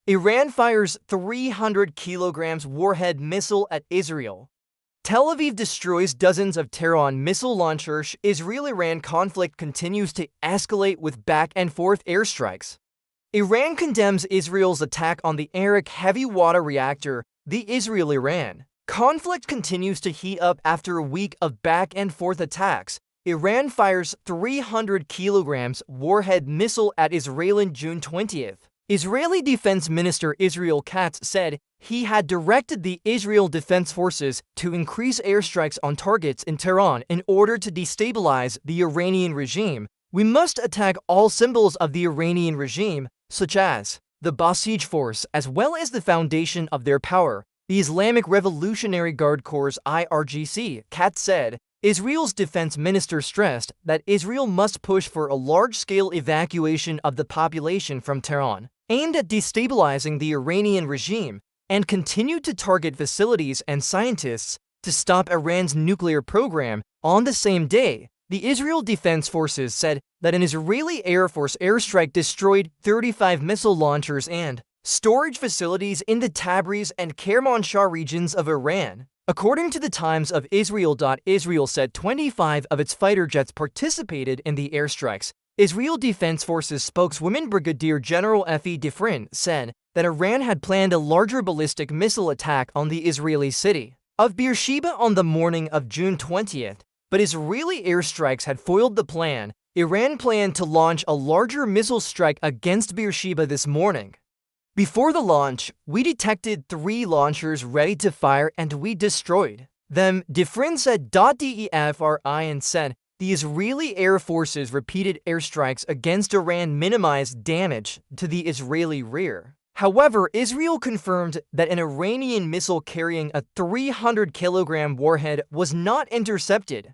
Iran fires 300 kilograms Warhead missile at Israel. Tel Aviv destroys dozens of Tehran missile launchers. Israel-Iran conflict continues to escalate with back-and-forth airstrikes. Iran condemns Israel's attack on the Arak heavy water reactor. The Israel-Iran conflict continues to heat up after a week of back-and-forth attacks. Iran fires 300 kilograms Warhead missile at Israel on June 20th. Israeli Defense Minister Israel Katz said he had directed the Israel Defense Forces to increase airstrikes on targets in Tehran in order to destabilize the Iranian regime. We must attack all symbols of the Iranian regime, such as the Basij Force, as well as the foundation of their power, the Islamic Revolutionary Guard Corps (IRGC), Katz said. Israel's defense minister stressed that Israel must push for a large-scale evacuation of the population from Tehran, aimed at destabilizing the Iranian regime, and continued to target facilities and scientists to stop Iran's nuclear program. On the same day, the Israel Defense Forces said that an Israeli Air Force airstrike destroyed 35 missile launchers and storage facilities in the Tabriz and Kermanshah regions of Iran. According to the Times of Israel. Israel said 25 of its fighter jets participated in the airstrikes. Israel Defense Forces spokeswoman Brigadier General Efi Defrin said that Iran had planned a larger ballistic missile attack on the Israeli city of Beersheba on the morning of June 20th, but Israeli airstrikes had foiled the plan. Iran planned to launch a larger missile strike against Beersheba this morning. Before the launch, we detected 3 launchers ready to fire and we destroyed them, Defrin said. DEFRIN said the Israeli Air Force's repeated airstrikes against Iran minimized damage to the Israeli rear. However, Israel confirmed that an Iranian missile carrying a 300-kilogram warhead was not intercepted.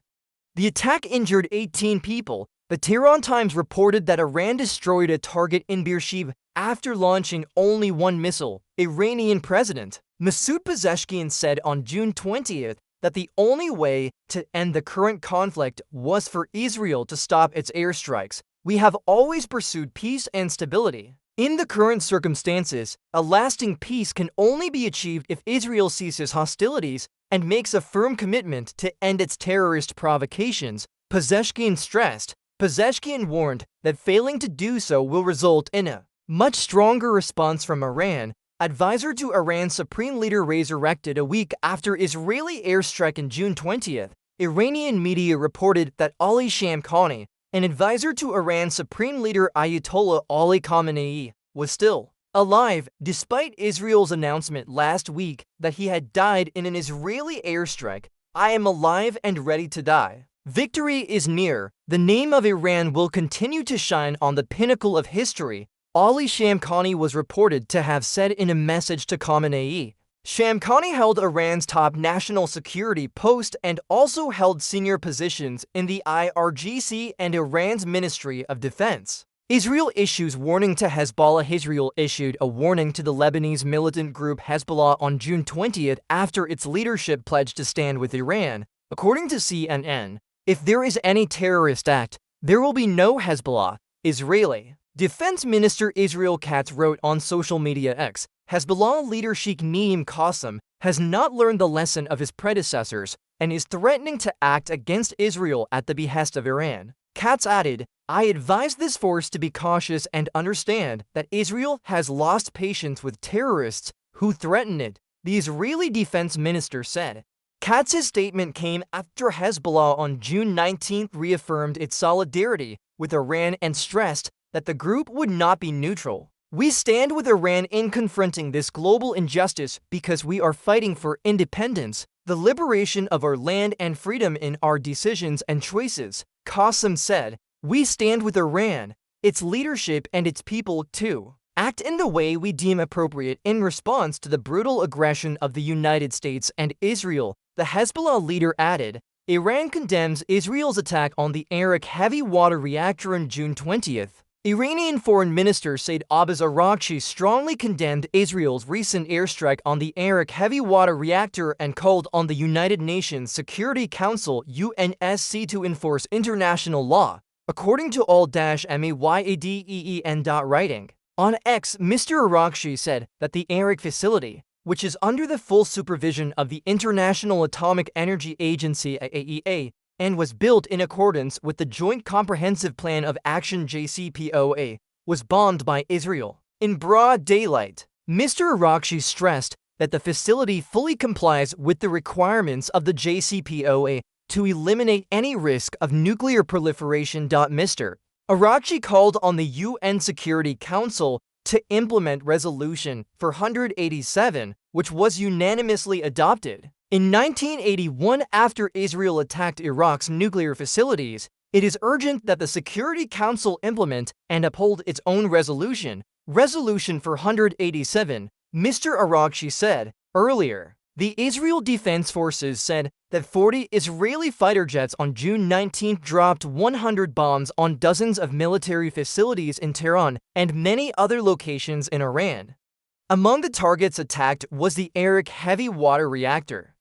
The attack injured 18 people. The Tehran Times reported that Iran destroyed a target in Beersheba after launching only 1 missile. Iranian President Masoud Pezeshkian said on June 20th that the only way to end the current conflict was for Israel to stop its airstrikes. We have always pursued peace and stability. In the current circumstances, a lasting peace can only be achieved if Israel ceases hostilities and makes a firm commitment to end its terrorist provocations, Pezeshkian stressed. Pezeshkian warned that failing to do so will result in a much stronger response from Iran. Advisor to Iran's supreme leader resurrected a week after Israeli airstrike on June 20th. Iranian media reported that Ali Shamkhani, an advisor to Iran's supreme leader Ayatollah Ali Khamenei, was still alive, despite Israel's announcement last week that he had died in an Israeli airstrike. I am alive and ready to die. Victory is near. The name of Iran will continue to shine on the pinnacle of history, Ali Shamkhani was reported to have said in a message to Khamenei. Shamkhani held Iran's top national security post and also held senior positions in the IRGC and Iran's Ministry of Defense. Israel issues warning to Hezbollah. Israel issued a warning to the Lebanese militant group Hezbollah on June 20th after its leadership pledged to stand with Iran. According to CNN, if there is any terrorist act, there will be no Hezbollah. Israeli Defense Minister Israel Katz wrote on social media X, Hezbollah leader Sheikh Naim Qassem has not learned the lesson of his predecessors and is threatening to act against Israel at the behest of Iran. Katz added, I advise this force to be cautious and understand that Israel has lost patience with terrorists who threaten it, the Israeli defense minister said. Katz's statement came after Hezbollah on June 19th reaffirmed its solidarity with Iran and stressed that the group would not be neutral. We stand with Iran in confronting this global injustice because we are fighting for independence, the liberation of our land and freedom in our decisions and choices, Qassem said. We stand with Iran, its leadership and its people to act in the way we deem appropriate in response to the brutal aggression of the United States and Israel, the Hezbollah leader added. Iran condemns Israel's attack on the Arak heavy water reactor on June 20th. Iranian Foreign Minister Said Abbas Araghchi strongly condemned Israel's recent airstrike on the Arak heavy water reactor and called on the United Nations Security Council (UNSC) to enforce international law, according to Al-Mayadeen. Writing. On X, Mr. Arakshi said that the Arak facility, which is under the full supervision of the International Atomic Energy Agency (IAEA) and was built in accordance with the Joint Comprehensive Plan of Action (JCPOA), was bombed by Israel in broad daylight. Mr. Arakshi stressed that the facility fully complies with the requirements of the JCPOA to eliminate any risk of nuclear proliferation. Mr. Arakshi called on the UN Security Council to implement Resolution 487, which was unanimously adopted. In 1981, after Israel attacked Iraq's nuclear facilities, it is urgent that the Security Council implement and uphold its own resolution, Resolution 487, Mr. Arakshi said earlier. The Israel Defense Forces said that 40 Israeli fighter jets on June 19 dropped 100 bombs on dozens of military facilities in Tehran and many other locations in Iran. Among the targets attacked was the Arak heavy water reactor.